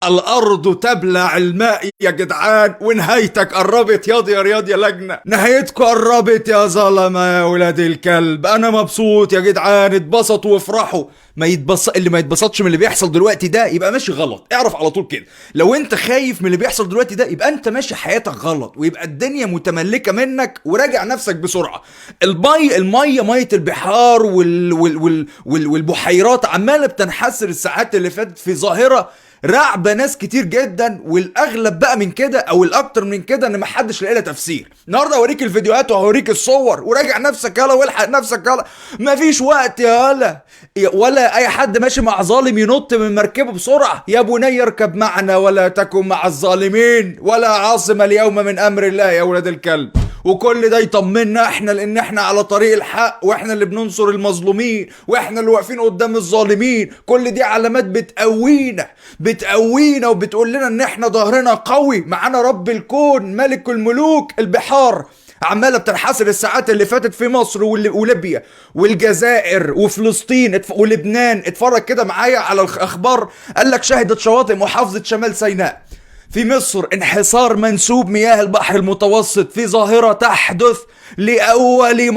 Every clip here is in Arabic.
الارض تبلع الماء يا جدعان، ونهايتك قربت ياض يا رياض يا لجنه، نهايتكم قربت يا ظلمه يا ولاد الكلب. انا مبسوط يا جدعان، اتبسطوا وافرحوا. اللي ما يتبسطش من اللي بيحصل دلوقتي ده يبقى ماشي غلط. اعرف على طول كده، لو انت خايف من اللي بيحصل دلوقتي ده يبقى انت ماشي حياتك غلط، ويبقى الدنيا متملكه منك، وراجع نفسك بسرعه. الميه ميه البحار والبحيرات عماله بتنحسر الساعات اللي فاتت في ظاهره رعبة ناس كتير جدا، والاغلب بقى من كده او الاكتر من كده ان محدش لاقي لها تفسير. النهارده هوريك الفيديوهات وهوريك الصور، وراجع نفسك يلا والحق نفسك يلا، مفيش وقت يلا. ولا اي حد ماشي مع ظالم ينط من مركبه بسرعه. يا بني اركب معنا ولا تكن مع الظالمين، ولا عاصم اليوم من امر الله يا ولاد الكلب. وكل ده يطمنا احنا، لان احنا على طريق الحق، واحنا اللي بننصر المظلومين، واحنا اللي واقفين قدام الظالمين. كل دي علامات بتقوينا وبتقول لنا ان احنا ظهرنا قوي، معانا رب الكون ملك الملوك. البحار عماله بتنحسر الساعات اللي فاتت في مصر وليبيا والجزائر وفلسطين ولبنان. اتفرج كده معايا على الاخبار. قال لك شهدت شواطئ محافظه شمال سيناء في مصر انحسار منسوب مياه البحر المتوسط، في ظاهرة تحدث لأول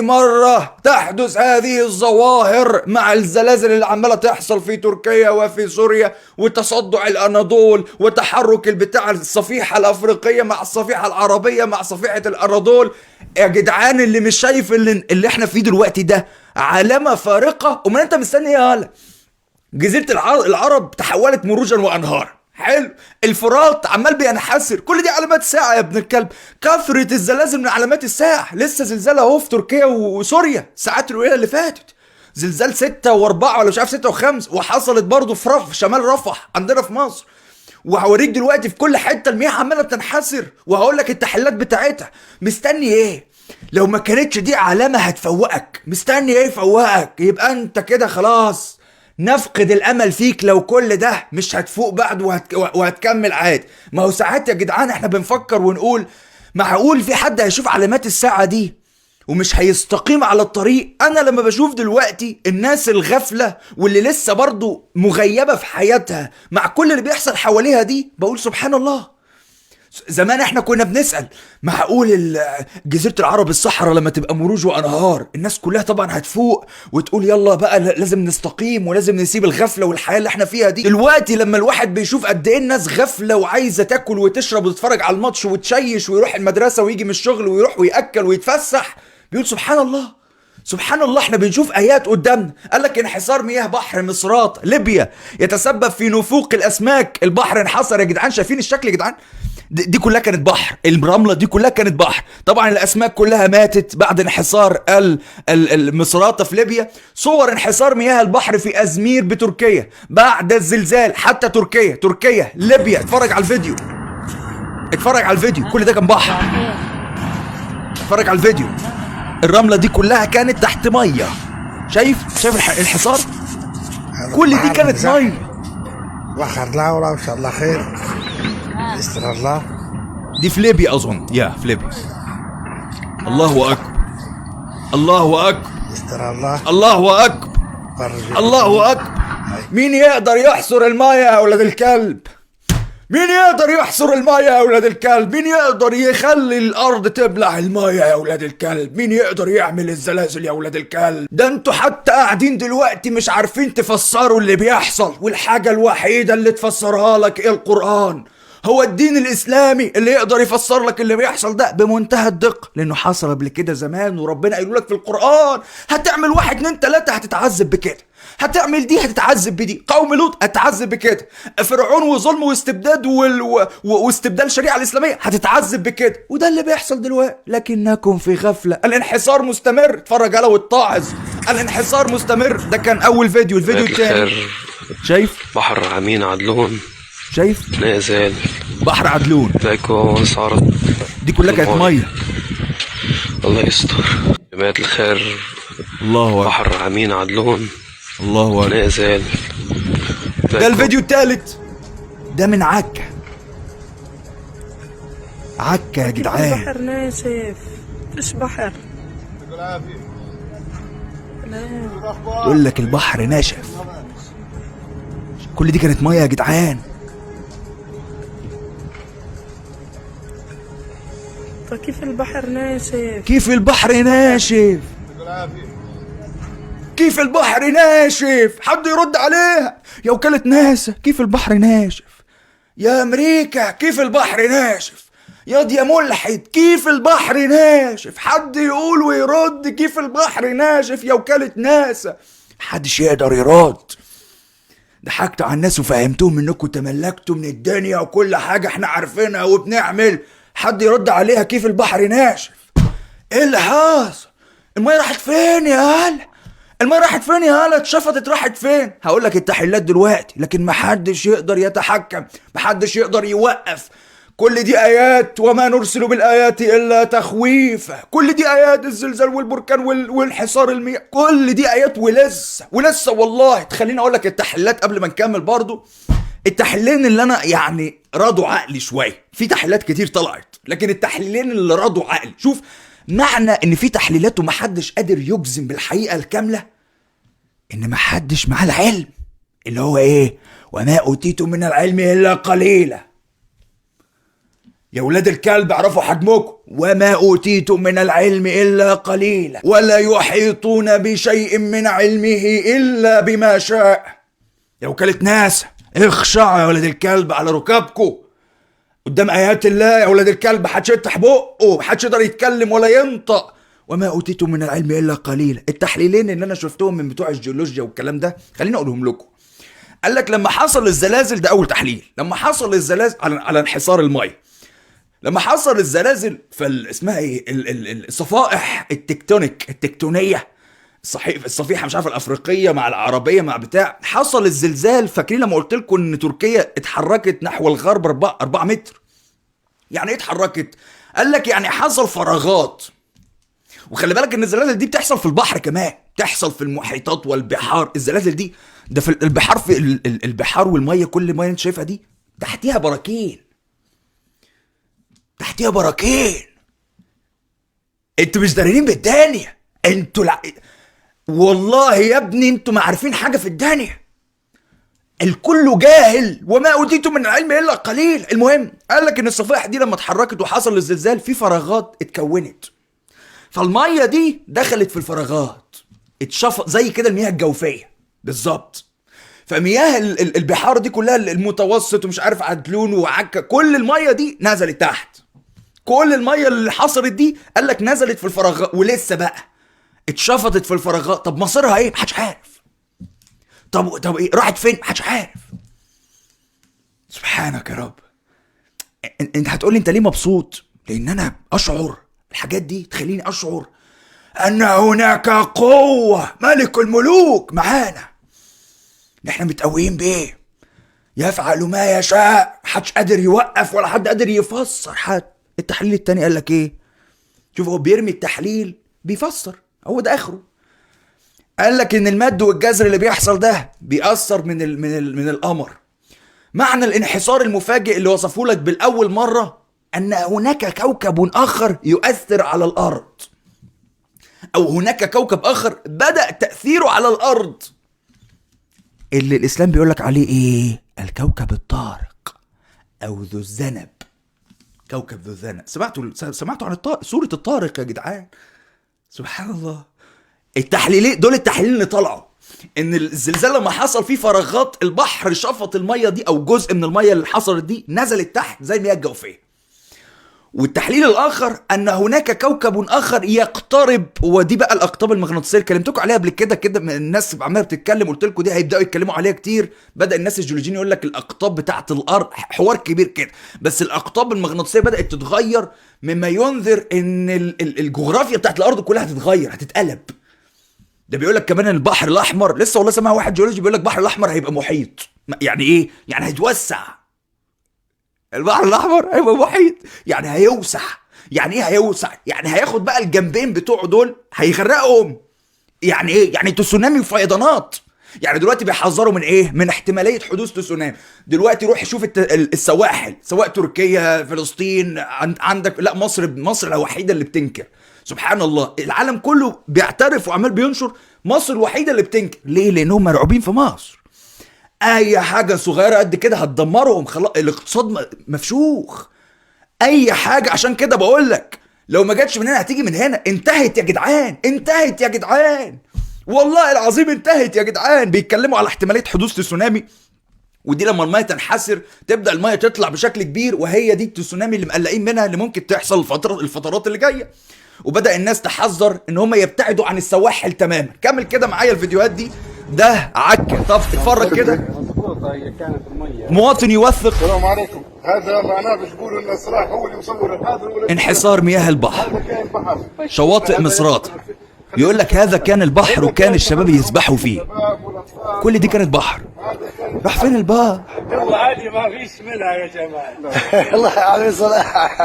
مرة تحدث هذه الظواهر مع الزلازل اللي عمالة تحصل في تركيا وفي سوريا، وتصدع الأناضول، وتحرك البتاع الصفيحة الأفريقية مع الصفيحة العربية مع صفيحة الأناضول. يا جدعان اللي مش شايف اللي احنا فيه دلوقتي ده علامة فارقة. ومن انت مستني ايه يالا؟ جزيرة العرب تحولت مروجا وأنهار. حلو، الفرات عمال بينحسر. كل دي علامات ساعة يا ابن الكلب. كثرة الزلازل من علامات الساعة. لسه زلزال اهو في تركيا وسوريا الساعات القليلة اللي فاتت، زلزال 6 و4 ولا مش عارف 6 و5. وحصلت برضه في شمال رفح عندنا في مصر. وهوريك دلوقتي في كل حتة المياه عمالة بتنحسر، وهقول لك التحليلات بتاعتها. مستني ايه؟ لو ما كانتش دي علامة هتفوقك، مستني ايه يفوقك؟ يبقى انت كده خلاص نفقد الامل فيك. لو كل ده مش هتفوق بعد وهتكمل عادي. ما هو ساعات يا جدعان احنا بنفكر ونقول معقول في حد هيشوف علامات الساعة دي ومش هيستقيم على الطريق؟ انا لما بشوف دلوقتي الناس الغفلة واللي لسه برضو مغيبة في حياتها مع كل اللي بيحصل حواليها دي، بقول سبحان الله. زمان احنا كنا بنسأل معقول جزيرة العرب الصحراء لما تبقى مروج وانهار الناس كلها طبعا هتفوق وتقول يلا بقى لازم نستقيم ولازم نسيب الغفلة والحياة اللي احنا فيها دي. دلوقتي لما الواحد بيشوف قد ايه الناس غفلة وعايزة تاكل وتشرب وتتفرج على الماتش وتشيش ويروح المدرسة ويجي من الشغل ويروح ويأكل ويتفسح، بيقول سبحان الله سبحان الله. احنا بنشوف ايات قدامنا. قال لك انحسار مياه بحر مصرات ليبيا يتسبب في نفوق الاسماك. البحر انحسر يا جدعان، شايفين الشكل يا جدعان؟ دي كلها كانت بحر، الرملة دي كلها كانت بحر. طبعا الاسماك كلها ماتت بعد انحسار المصرات في ليبيا. صور انحسار مياه البحر في ازمير بتركيا بعد الزلزال. حتى تركيا ليبيا. اتفرج على الفيديو، كل ده كان بحر. اتفرج على الفيديو، الرملة دي كلها كانت تحت مية. شايف الحصار؟ كل دي كانت مية. وخر الله ولا ان شاء الله خير. استر الله. دي في ليبيا اظن، في ليبيا. الله اكبر الله اكبر استر الله. الله اكبر الله اكبر. مين يقدر يحصر المية يا اولاد الكلب؟ مين يقدر يحصر المية يا اولاد الكلب؟ مين يقدر يخلي الارض تبلع المية يا اولاد الكلب؟ مين يقدر يعمل الزلازل يا اولاد الكلب؟ ده انتوا حتى قاعدين دلوقتي مش عارفين تفسروا اللي بيحصل، والحاجة الوحيدة اللي تفسرها لك ايه؟ القرآن. هو الدين الاسلامي اللي يقدر يفسر لك اللي بيحصل ده بمنتهى الدقة، لانه حصل قبل كده زمان، وربنا قايل لك في القرآن هتعمل 1 2 3 هتتعذب بكده، هتعمل دي هتتعذب بدي. قوم لوط هتتعذب بكده، فرعون وظلم واستبداد واستبدال الشريعة الإسلامية هتتعذب بكده. وده اللي بيحصل دلوقتي، لكنكم في غفلة. الانحسار مستمر. اتفرج على والطاعز، الانحسار مستمر. ده كان أول فيديو. الفيديو الثاني شايف بحر عمين عدلون، شايف نازل بحر عدلون زيكو صارت دي كلها كانت مية. الله يستر. جماعة الخير، الله أكبر. بحر عمين عدلون، الله أكبر. نازل. ده الفيديو الثالث. ده من عكا يا جدعان. البحر ناشف، مفيش بحر. يقول لك البحر ناشف. كل دي كانت ميه يا جدعان. كيف البحر ناشف. كيف البحر ناشف. كيف البحر ناشف. حد يرد عليها يا وكالة ناسا. كيف البحر ناشف يا امريكا. كيف البحر ناشف يا ملحد. كيف البحر ناشف. حد يقول ويرد. كيف البحر ناشف يا وكالة ناسا. محدش يقدر يرد. ضحكتوا على الناس وفهمتوهم انكم تملكتوا من الدنيا وكل حاجة احنا عارفينها وبنعمل. حد يرد عليها كيف البحر ناشف. ايه اللي حاصل؟ المية راحت فين يا هلا؟ المية راحت فين يا هلا؟ اتشفطت راحت فين؟ هقولك التحليلات دلوقتي، لكن محدش يقدر يتحكم، محدش يقدر يوقف. كل دي آيات، وما نرسل بالآيات إلا تخويفا. كل دي آيات، الزلزال والبركان والانحسار المياه، كل دي آيات ولسه والله. تخليني أقولك التحليلات قبل ما نكمل برضو. التحليلين اللي أنا يعني راضوا عقلي شوية، في تحليلات كتير طلعت، لكن التحليلين اللي راضوا عقلي. شوف معنى إن في تحليلات ومحدش قادر يجزم بالحقيقة الكاملة، إن محدش معاه العلم اللي هو إيه؟ وما أوتيتم من العلم إلا قليلا. يا ولاد الكلب اعرفوا حجمكم. وما أوتيتم من العلم إلا قليلا ولا يحيطون بشيء من علمه إلا بما شاء. يا وكالة ناسا اخشعوا يا ولاد الكلب على ركابكم قدام آيات الله. يا ولاد الكلب محدش يفتح بقه، محدش يقدر يتكلم ولا ينطق. وما أوتيتم من العلم إلا قليلا. التحليلين اللي أنا شفتهم من بتوع الجيولوجيا والكلام ده خليني أقولهم لكم. قال لك لما حصل الزلازل، ده أول تحليل، لما حصل الزلازل على انحسار المية، لما حصل الزلازل اسمها ايه، الصفائح التكتونيه، الصفيحه مش عارف الافريقيه مع العربيه مع بتاع، حصل الزلزال. فاكرين لما قلت لكم ان تركيا اتحركت نحو الغرب 4 متر؟ يعني ايه اتحركت؟ قال لك يعني حصل فراغات. وخلي بالك ان الزلازل دي بتحصل في البحر كمان، بتحصل في المحيطات والبحار. الزلازل دي ده في البحار، في البحار والميه، كل ميه انت شايفها دي تحتيها براكين، تحتيها براكين. انتوا مش دارين بالدنيا. انتوا والله يا ابني انتوا ما عارفين حاجه في الدنيا. الكل جاهل. وما اوتيتم من العلم الا قليل. المهم قال لك ان الصفائح دي لما اتحركت وحصل الزلزال، في فراغات اتكونت، فالميه دي دخلت في الفراغات، اتشفط زي كده المياه الجوفيه بالظبط. فمياه البحار دي كلها، المتوسط ومش عارف عدلون وعكا، كل الميه دي نزلت تحت. كل الميه اللي حصلت دي قال لك نزلت في الفراغات، ولسه بقى اتشفطت في الفراغات. طب مصيرها ايه؟ محدش عارف. طب ايه راحت فين؟ محدش عارف. سبحانك يا رب. انت هتقولي انت ليه مبسوط؟ لان انا اشعر الحاجات دي تخليني اشعر ان هناك قوة ملك الملوك معانا، احنا متقويين بيه، يفعل ما يشاء، محدش قادر يوقف ولا حد قادر يفسر حد. التحليل التاني قال لك ايه؟ شوف هو بيرمي التحليل بيفسر، هو ده اخره. قال لك ان المد والجزر اللي بيحصل ده بيأثر من القمر. معنى الانحسار المفاجئ اللي وصفه لك بالاول مرة ان هناك كوكب اخر يؤثر على الارض، او هناك كوكب اخر بدأ تأثيره على الارض، اللي الاسلام بيقول لك عليه ايه؟ الكوكب الطارق او ذو الذنب. كوكب ذو الذنب. سمعتوا عن سورة الطارق يا جدعان؟ سبحان الله. التحليلين دول، التحليلين اللي طلعوا ان الزلزال لما حصل فيه فراغات، البحر شفط المية دي، او جزء من المية اللي حصلت دي نزلت تحت زي المياه الجوفية. والتحليل الاخر ان هناك كوكب اخر يقترب، ودي بقى الاقطاب المغناطيسيه اللي كلمتكم عليها قبل كده الناس عماله بتتكلم، قلت لكم دي هيبداوا يتكلموا عليها كتير. بدا الناس الجيولوجيين يقول لك الاقطاب بتاعه الارض، حوار كبير كده، بس الاقطاب المغناطيسيه بدات تتغير، مما ينذر ان الجغرافيا بتاعه الارض كلها هتتغير، هتتقلب. ده بيقول لك كمان البحر الاحمر، لسه والله سمع واحد جيولوجي بيقول لك البحر الاحمر هيبقى محيط. يعني ايه؟ يعني هيتوسع. البحر الاحمر هيبقى محيط، يعني هيوسع. يعني ايه هيوسع؟ يعني هياخد بقى الجنبين بتوعه دول هيغرقهم. يعني ايه؟ يعني تسونامي وفيضانات. يعني دلوقتي بيحذروا من ايه؟ من احتماليه حدوث تسونامي. دلوقتي روح شوف السواحل، سواء تركيا، فلسطين، عندك لا مصر الوحيده اللي بتنكر. سبحان الله، العالم كله بيعترف وعمال بينشر، مصر الوحيده اللي بتنكر. ليه؟ لانهم مرعوبين في مصر. اي حاجه صغيره قد كده هتدمرهم، خلاص الاقتصاد مفشوخ. اي حاجه، عشان كده بقول لك لو ما جاتش من هنا هتيجي من هنا. انتهت يا جدعان، انتهت يا جدعان، والله العظيم انتهت يا جدعان. بيتكلموا على احتماليه حدوث تسونامي، ودي لما الميه تنحسر تبدا الميه تطلع بشكل كبير، وهي دي التسونامي اللي مقلقين منها، اللي ممكن تحصل الفترات اللي جايه. وبدا الناس تحذر ان هم يبتعدوا عن السواحل تماما. كمل كده معايا الفيديوهات دي، ده عكا. طب اتفرج كده. مواطن يوثق. السلام عليكم. هذا معناه بتقول ان صلاح هو اللي مصور هذا انحسار مياه البحر، شواطئ مصرات. يقول لك هذا كان البحر وكان الشباب يسبحوا فيه. كل دي كانت بحر. راح فين البحر؟ هذه ما فيش منها يا جماعه. الله عليه صلاح.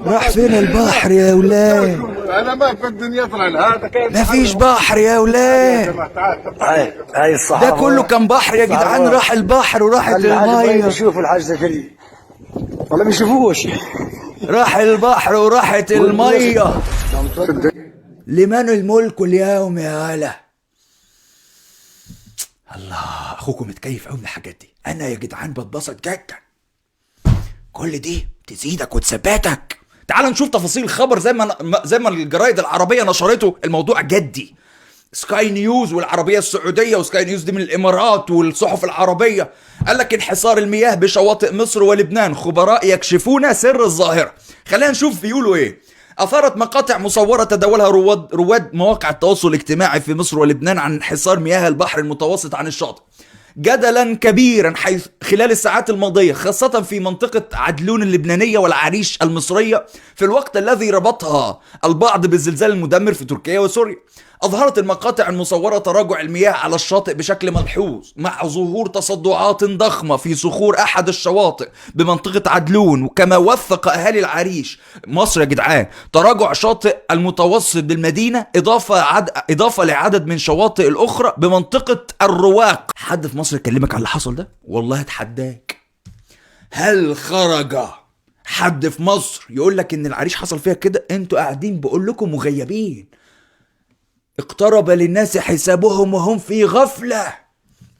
راح فين البحر يا ولاد؟ انا ما بدي يطلع. هذا كان ما فيش بحر يا ولاد. هاي الصحافه ده كله كان بحر يا جدعان. راح البحر وراحت الميه. شوفوا الحاج زكريا والله ما يشوفوش. راح البحر وراحت الميه. لمن الملك اليوم يا هلا؟ الله، اخوكم متكيف قوي من الحاجات دي. انا يا جدعان بتبسط جدا. كل دي تزيدك وتثبتك. تعال نشوف تفاصيل الخبر زي ما الجرايد العربيه نشرته. الموضوع جدي. سكاي نيوز والعربيه السعوديه، وسكاي نيوز دي من الامارات، والصحف العربيه قال لك انحسار المياه بشواطئ مصر ولبنان، خبراء يكشفون سر الظاهره. خلينا نشوف بيقولوا ايه. أثارت مقاطع مصورة تداولها رواد مواقع التواصل الاجتماعي في مصر ولبنان عن انحسار مياه البحر المتوسط عن الشاطئ جدلا كبيرا حيث خلال الساعات الماضية، خاصة في منطقة عدلون اللبنانية والعريش المصرية، في الوقت الذي ربطها البعض بالزلزال المدمر في تركيا وسوريا. أظهرت المقاطع المصورة تراجع المياه على الشاطئ بشكل ملحوظ، مع ظهور تصدعات ضخمة في صخور أحد الشواطئ بمنطقة عدلون. وكما وثق أهالي مصر يا جدعان، تراجع شاطئ المتوسط بالمدينة إضافة لعدد من شواطئ الأخرى بمنطقة الرواق. حد في مصر يكلمك على اللي حصل ده؟ والله اتحداك. هل خرج حد في مصر يقول لك إن العريش حصل فيها كده؟ انتوا قاعدين بقول لكم مغيبين. اقترب للناس حسابهم وهم في غفلة.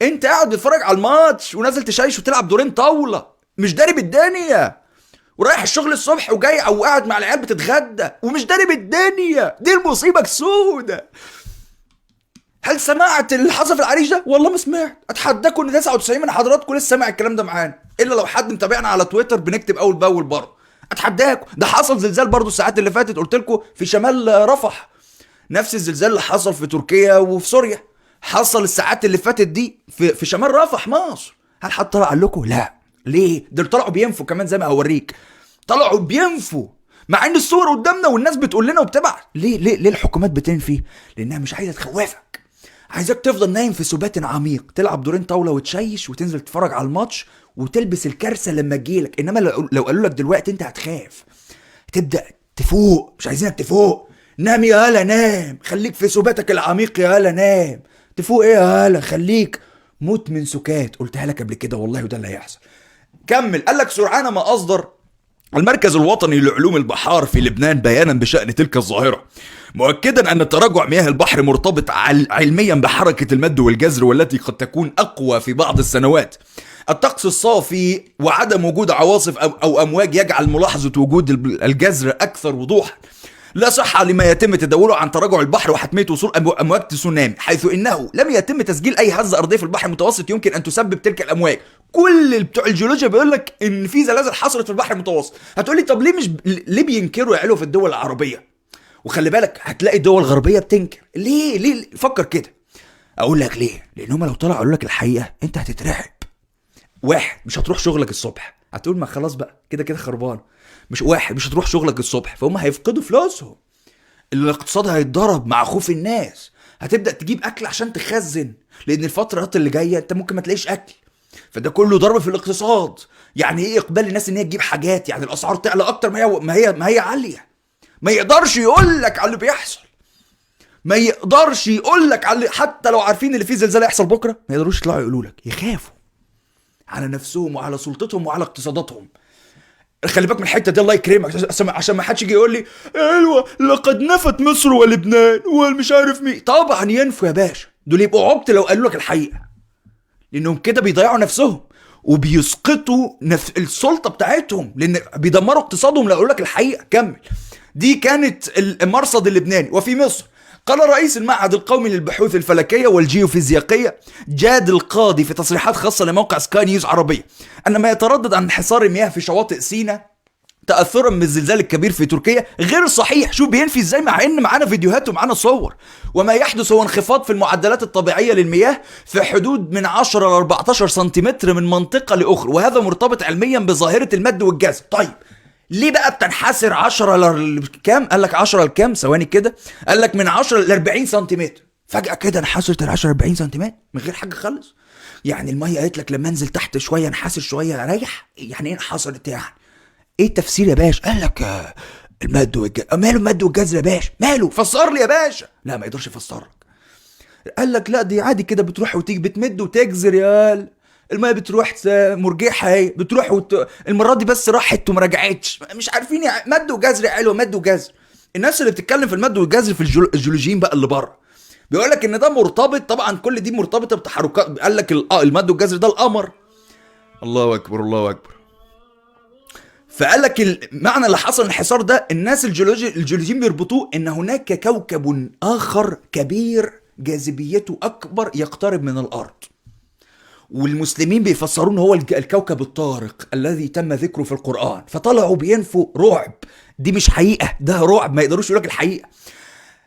انت قاعد تتفرج على الماتش ونازل تشايش وتلعب دورين طاولة، مش دارب الدنيا، ورايح الشغل الصبح وجاي او قاعد مع العيال بتتغدى ومش دارب الدنيا. دي المصيبة السودة. هل سمعت اللي حصل في العريش ده؟ والله ما سمعت. اتحداكم ان 99 من حضراتكم لسه سامع الكلام ده معانا، الا لو حد متابعنا على تويتر بنكتب اول باول برضه. اتحداكم. ده حصل زلزال برضه الساعات اللي فاتت، قلت لكم في شمال رفح. نفس الزلزال اللي حصل في تركيا وفي سوريا حصل الساعات اللي فاتت دي في شمال رفح مصر. هل حد طلع قال لكم؟ لا. ليه؟ دول طلعوا بينفوا كمان زي ما هوريك. طلعوا بينفوا مع ان الصور قدامنا والناس بتقول لنا وبتبعت. ليه الحكومات بتنفي؟ لانها مش عايزه تخوفك، عايزاك تفضل نايم في سبات عميق، تلعب دورين طاوله وتشيش وتنزل تتفرج على الماتش وتلبس الكارثه لما تجيلك. انما لو قالوا لك دلوقتي انت هتخاف، تبدا تفوق. مش عايزينك تفوق. نام يا هلا، نام، خليك في سباتك العميق يا هلا، نام. تفوق ايه يا هلا؟ خليك موت من سكات. قلتها لك قبل كده والله، وده اللي هيحصل. كمل. قال لك سرعان ما اصدر المركز الوطني لعلوم البحار في لبنان بيانا بشأن تلك الظاهرة، مؤكدا أن تراجع مياه البحر مرتبط علميا بحركة المد والجزر، والتي قد تكون أقوى في بعض السنوات. الطقس الصافي وعدم وجود عواصف أو أمواج يجعل ملاحظة وجود الجزر أكثر وضوحا. لا صحة لما يتم تداوله عن تراجع البحر وحتمية وصول أمواج تسونامي، حيث إنه لم يتم تسجيل أي هزة أرضية في البحر المتوسط يمكن أن تسبب تلك الأمواج. كل بتوع الجيولوجيا بيقول لك إن في زلازل حصلت في البحر المتوسط. هتقولي طب ليه بينكروا يعلوا في الدول العربية؟ وخلي بالك هتلاقي الدول الغربية بتنكر. ليه؟ فكر كده. أقول لك ليه. لأن هم لو طلعوا قالوا لك الحقيقة أنت هتترعب. واحد، مش هتروح شغلك الصبح، هتقول ما خلاص بقى كده خربان. مش هتروح شغلك الصبح، فهم هيفقدوا فلوسهم. الاقتصاد هيتضرب مع خوف الناس. هتبدأ تجيب أكل عشان تخزن، لأن الفترات اللي جاية أنت ممكن ما تلاقيش أكل. فده كله ضرب في الاقتصاد. يعني إيه إقبال الناس إن هي تجيب حاجات؟ يعني الأسعار تعلى أكتر ما هي عالية. ما يقدرش يقول لك على اللي بيحصل. ما يقدرش يقول لك على حتى لو عارفين اللي فيه زلزال هيحصل بكرة، ما يقدروش يطلعوا يقولوا لك. يخافوا على نفسهم وعلى سلطتهم وعلى اقتصاداتهم. خلي بالك من الحته دي، الله يكرمك، عشان ما حدش يجي يقول لي ايوه لقد نفت مصر ولبنان والمش عارف مين. طبعا ينفوا يا باشا، دول يبقوا عبط لو قالوا لك الحقيقه. لانهم كده بيضيعوا نفسهم وبيسقطوا السلطه بتاعتهم، لان بيدمروا اقتصادهم. لو اقول لك الحقيقه كمل. دي كانت المرصد اللبناني. وفي مصر قال رئيس المعهد القومي للبحوث الفلكيه والجيوفيزيائيه جاد القاضي في تصريحات خاصه لموقع سكاي نيوز عربيه ان ما يتردد عن انحسار المياه في شواطئ سيناء تأثرا من الزلزال الكبير في تركيا غير صحيح. شوف بينفي ازاي، مع ان معانا فيديوهات ومعانا صور. وما يحدث هو انخفاض في المعدلات الطبيعية للمياه في حدود من 10 ل 14 سنتيمتر من منطقة لأخرى، وهذا مرتبط علميا بظاهرة المد والجزر. طيب ليه بقى بتنحسر 10 لكام؟ قال لك 10 لكام؟ ثواني كده، قال لك من 10 ل 40 سنتيمتر. فجأة كده انحسرت ال 10 40 سنتيمتر من غير حاجة خالص. يعني المية قالت لك لما انزل تحت شوية انحسر شوية اريح؟ يعني ايه انحسرت يعني؟ ايه التفسير يا باشا؟ قال لك المد والجزر. ماله المد والجزر يا باشا؟ ماله؟ فسر لي يا باشا. لا ما يقدرش يفسر لك. قال لك لا دي عادي كده بتروح وتيجي، بتمد وتجزر يا الميه بتروح مرجحه اهي، بتروح المره دي بس راحت وما رجعتش. مش عارفين يعني مد وجزر حلو، مد وجزر. الناس اللي بتتكلم في المد والجزر في الجيولوجيين بقى اللي بره بيقول لك ان ده مرتبط، طبعا كل دي مرتبطه بتحركات. قال لك المد والجزر ده القمر. الله اكبر الله اكبر. فقال لك المعنى اللي حصل الانحسار ده، الناس الجيولوجيين بيربطوه ان هناك كوكب اخر كبير جاذبيته اكبر يقترب من الارض، والمسلمين بيفسرون هو الكوكب الطارق الذي تم ذكره في القرآن. فطلعوا بينفوا رعب. دي مش حقيقة، ده رعب، ما يقدروش يقولك الحقيقة.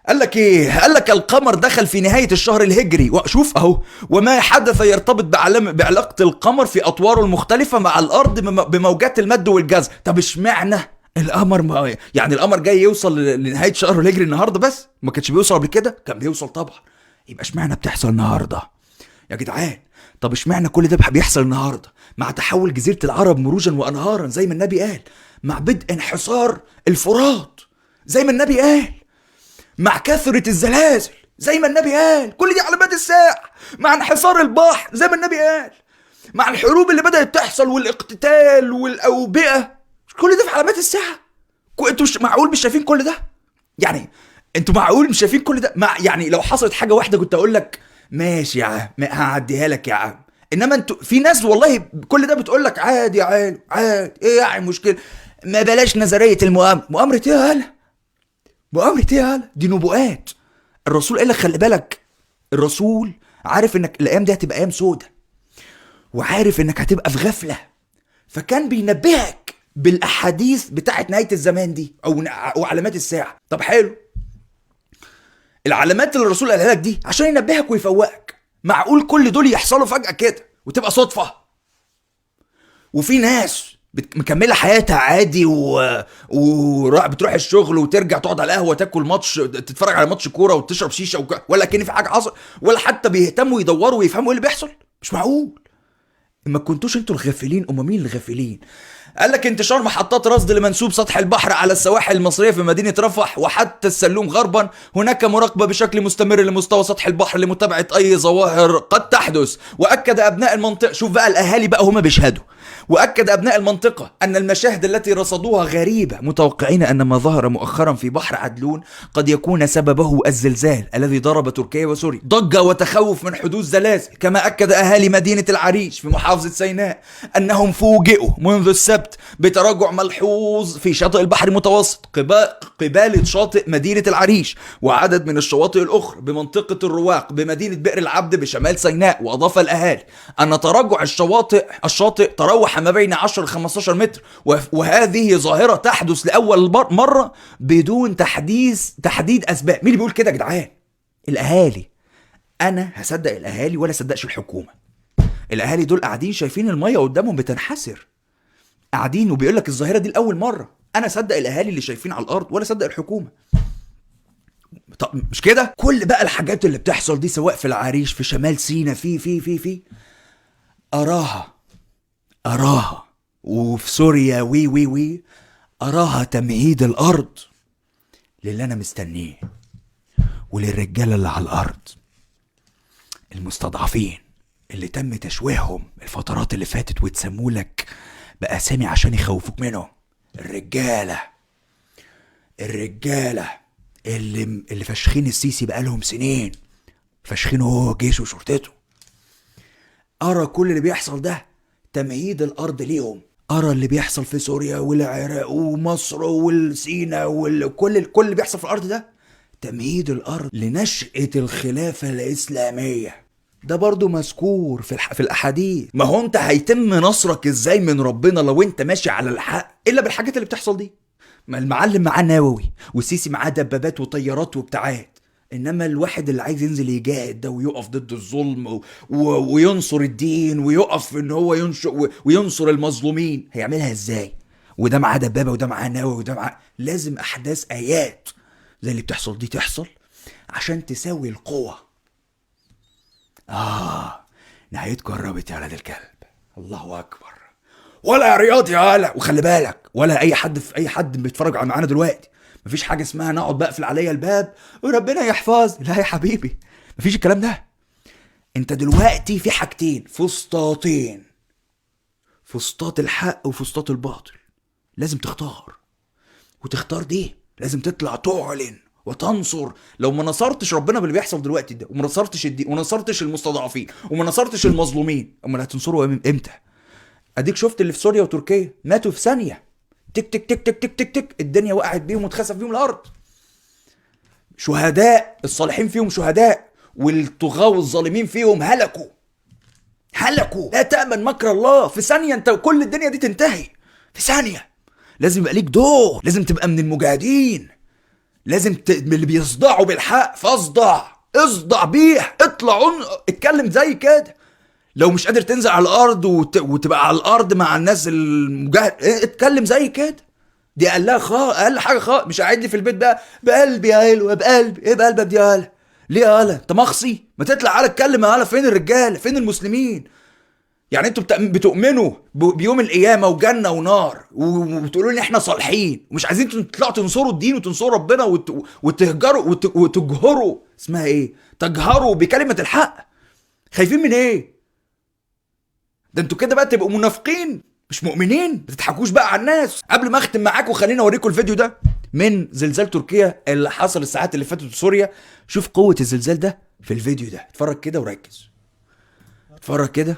قال لك ايه؟ قال لك القمر دخل في نهاية الشهر الهجري، وشوف اهو، وما حدث يرتبط بعلاقة القمر في اطواره المختلفة مع الارض بموجات المد والجزر. طب اشمعنى القمر؟ يعني القمر جاي يوصل لنهاية الشهر الهجري النهاردة بس؟ ما كانش بيوصل قبل كده؟ كان بيوصل طبعا. يبقى اشمعنى بتحصل النهاردة يا جدعان؟ طب اشمعنى كل ده بيحصل النهارده مع تحول جزيرة العرب مروجا وانهارا زي ما النبي قال، مع بدء انحسار الفرات زي ما النبي قال، مع كثرة الزلازل زي ما النبي قال؟ كل دي علامات الساعة. مع انحسار البحر زي ما النبي قال، مع الحروب اللي بدأت تحصل والاقتتال والأوبئة، كل ده في علامات الساعة. انتوا معقول مش شايفين كل ده؟ يعني انتوا معقول مش شايفين كل ده؟ يعني لو حصلت حاجة واحدة كنت اقول لك ماشي يا عم، هعديها لك يا عم. انما انتوا في ناس والله كل ده بتقول لك عادي يا عيل، عادي، ايه يعني مشكله؟ ما بلاش نظريه المؤامره. مؤامره ايه يا هلا؟ مؤامره ايه يا هلا؟ دي نبوءات. الرسول قال لك خلي بالك، الرسول عارف انك الايام دي هتبقى ايام سودة، وعارف انك هتبقى في غفله، فكان بينبهك بالاحاديث بتاعت نهايه الزمان دي او علامات الساعه. طب حلو، العلامات اللي الرسول قالها لك دي عشان ينبهك ويفوقك. معقول كل دول يحصلوا فجأة كده وتبقى صدفة؟ وفي ناس مكملة حياتها عادي بتروح الشغل وترجع تقعد على القهوة تاكل ماتش، تتفرج على ماتش كورة وتشرب شيشة ولا كأن في حاجة حصل، ولا حتى بيهتموا يدوروا ويفهموا ايه اللي بيحصل. مش معقول. ما كنتوش انتوا الغافلين؟ مين الغافلين؟ قال لك انتشار محطات رصد لمنسوب سطح البحر على السواحل المصرية في مدينة رفح وحتى السلوم غربا. هناك مراقبة بشكل مستمر لمستوى سطح البحر لمتابعة أي ظواهر قد تحدث. وأكد أبناء المنطقة، شوف بقى الأهالي بقى هما بيشهدوا، وأكد أبناء المنطقة أن المشاهد التي رصدوها غريبة، متوقعين أن ما ظهر مؤخرا في بحر عدلون قد يكون سببه الزلزال الذي ضرب تركيا وسوريا. ضجة وتخوف من حدوث زلازل. كما أكد أهالي مدينة العريش في محافظة سيناء أنهم فوجئوا منذ السبت بتراجع ملحوظ في شاطئ البحر المتوسط قبالة شاطئ مدينة العريش وعدد من الشواطئ الأخرى بمنطقة الرواق بمدينة بئر العبد بشمال سيناء. وأضاف الأهالي أن تراجع الشاطئ تروح ما بين 10 ل 15 متر، وهذه ظاهرة تحدث لأول مرة بدون تحديد أسباب. مين اللي بيقول كده يا جدعان؟ الأهالي. أنا هصدق الأهالي ولا صدقش الحكومة؟ الأهالي دول قاعدين شايفين المية قدامهم بتنحسر، قاعدين وبيقول لك الظاهرة دي لأول مرة. أنا صدق الأهالي اللي شايفين على الأرض ولا صدق الحكومة؟ طب مش كده؟ كل بقى الحاجات اللي بتحصل دي سواء في العريش، في شمال سيناء، في أراها وفي سوريا وي أراها تمهيد الأرض للي أنا مستنيه، وللرجالة اللي على الأرض المستضعفين اللي تم تشويههم الفترات اللي فاتت وتسموا لك بأسامي عشان يخوفوك منهم. الرجالة اللي فاشخين السيسي بقالهم سنين، فاشخينه هو جيشه وشرطته. ارى كل اللي بيحصل ده تمهيد الارض ليهم. ارى اللي بيحصل في سوريا والعراق ومصر والسيناء كل اللي بيحصل في الارض ده تمهيد الارض لنشأة الخلافة الاسلامية. ده برضو مذكور في الاحاديث. ما هو انت هيتم نصرك ازاي من ربنا لو انت ماشي على الحق الا بالحاجات اللي بتحصل دي؟ ما المعلم معاه نووي والسيسي معاه دبابات وطيارات وبتاعات، انما الواحد اللي عايز ينزل يجاهد ده ويقف ضد الظلم وينصر الدين ويقف ان هو وينصر المظلومين هيعملها ازاي؟ وده معاه دبابه وده معاه نووي وده معاه. لازم احداث ايات زي اللي بتحصل دي تحصل عشان تساوي القوه. نهايتكم قربت يا ولاد الكلب. الله اكبر. ولا يا رياض يا هلا. وخلي بالك ولا اي حد بيتفرج على معانا دلوقتي، مفيش حاجه اسمها نقعد بقفل عليا الباب وربنا يحفظني. لا يا حبيبي، مفيش الكلام ده. انت دلوقتي في حاجتين، فسطاطين، فسطاط الحق وفسطاط الباطل. لازم تختار، وتختار دي لازم تطلع تعلن وتنصر. لو ما نصرتش ربنا باللي بيحصل دلوقتي ده، وما نصرتش الدين، وما نصرتش المستضعفين، وما نصرتش المظلومين، امال هتنصروا امتى؟ اديك شفت اللي في سوريا وتركيا ماتوا في ثانيه. تك تك تك تك تك تك تك الدنيا وقعت بيهم واتخسف بيهم الارض. شهداء، الصالحين فيهم شهداء والطغاة والظالمين فيهم هلكوا. لا تأمن مكر الله. في ثانية انت كل الدنيا دي تنتهي في ثانية. لازم يبقى ليك دور، لازم تبقى من المجاهدين، لازم من اللي بيصدعوا بالحق. اصدع بيه، اطلع اتكلم زي كده. لو مش قادر تنزل على الارض وتبقى على الارض مع الناس المجاهد، اتكلم زي كده. دي اقل حاجه مش قاعد لي في البيت بقى بقلبي يا هلا بقلبي. ايه بقلبك دي يا هلا؟ ليه يا هلا انت مخصي؟ ما تطلع على اتكلم يا هلا. فين الرجاله؟ فين المسلمين؟ يعني انتوا بتؤمنوا بيوم القيامه وجنه ونار وبتقولوا لي احنا صالحين ومش عايزين تطلعوا تنصروا الدين وتنصروا ربنا وتجهروا اسمها ايه؟ تجهروا بكلمه الحق. خايفين من ايه؟ ده انتوا كده بقى تبقوا منافقين مش مؤمنين. ما تضحكوش بقى على الناس. قبل ما اختم معاكم خليني اوريكم الفيديو ده من زلزال تركيا اللي حصل الساعات اللي فاتت في سوريا. شوف قوة الزلزال ده في الفيديو ده. اتفرج كده وركز. اتفرج كده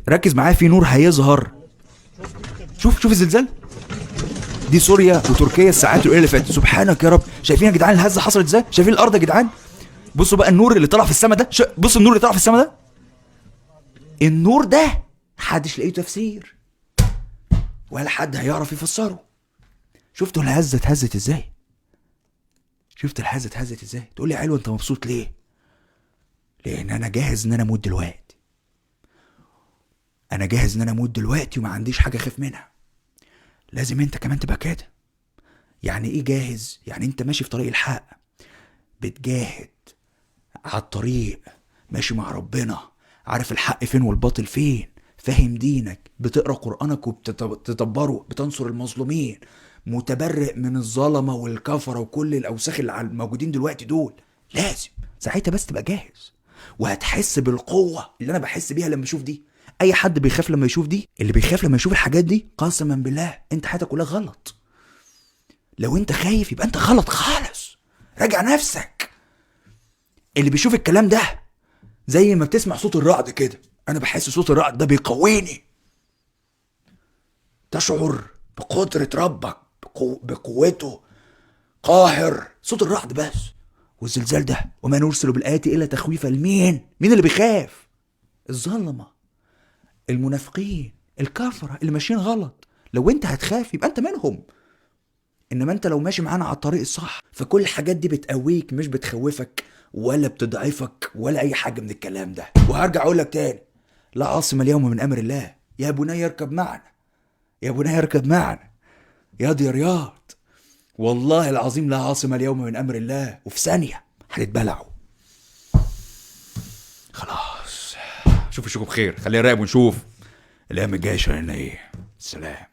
ركز معايا. في نور هيظهر. شوف الزلزال. دي سوريا وتركيا الساعات اللي فاتت. سبحانك يا رب. شايفين يا جدعان الهزة حصلت ازاي؟ شايفين الارض يا جدعان؟ بصوا بقى النور اللي طلع في السما ده. بص النور اللي طلع في السما ده. النور ده محدش لاقيه تفسير ولا حد هيعرف يفسره. شفتوا الهزة اتهزت ازاي؟ شفت الهزة اتهزت ازاي؟ تقول لي حلو انت مبسوط ليه؟ لان انا جاهز ان انا اموت دلوقتي. انا جاهز ان انا اموت دلوقتي وما عنديش حاجة اخاف منها. لازم انت كمان تبقى كده. يعني ايه جاهز؟ يعني انت ماشي في طريق الحق، بتجاهد على الطريق، ماشي مع ربنا، عارف الحق فين والباطل فين، فاهم دينك، بتقرأ قرآنك وبتتدبره، بتنصر المظلومين، متبرئ من الظلمة والكفرة وكل الأوساخ اللي موجودين دلوقتي دول. لازم ساعتها بس تبقى جاهز وهتحس بالقوة اللي أنا بحس بيها لما أشوف دي. أي حد بيخاف لما يشوف دي، اللي بيخاف لما يشوف الحاجات دي قسما بالله أنت حياتك كلها غلط. لو أنت خايف يبقى أنت غلط خالص. راجع نفسك. اللي بيشوف الكلام ده زي ما بتسمع صوت الرعد كده. انا بحس صوت الرعد ده بيقويني. تشعر بقدرة ربك، بقوته. قاهر. صوت الرعد بس. والزلزال ده وما نرسل بالآيات إلا تخويفا لمين؟ مين اللي بيخاف؟ الظلمة، المنافقين، الكفرة اللي ماشيين غلط. لو انت هتخاف يبقى انت منهم. انما انت لو ماشي معانا على الطريق الصح فكل الحاجات دي بتقويك مش بتخوفك ولا بتضعفك ولا اي حاجة من الكلام ده. وهرجع اقول لك تاني، لا عاصم اليوم من امر الله. يا بني اركب معنا، يا بني اركب معنا، يا دي رياض. والله العظيم لا عاصم اليوم من امر الله. وفي ثانية هتتبلعوا. خلاص اشوفكم بخير. خلينا نراقب ونشوف الايام الجايه شغلنا ايه. سلام.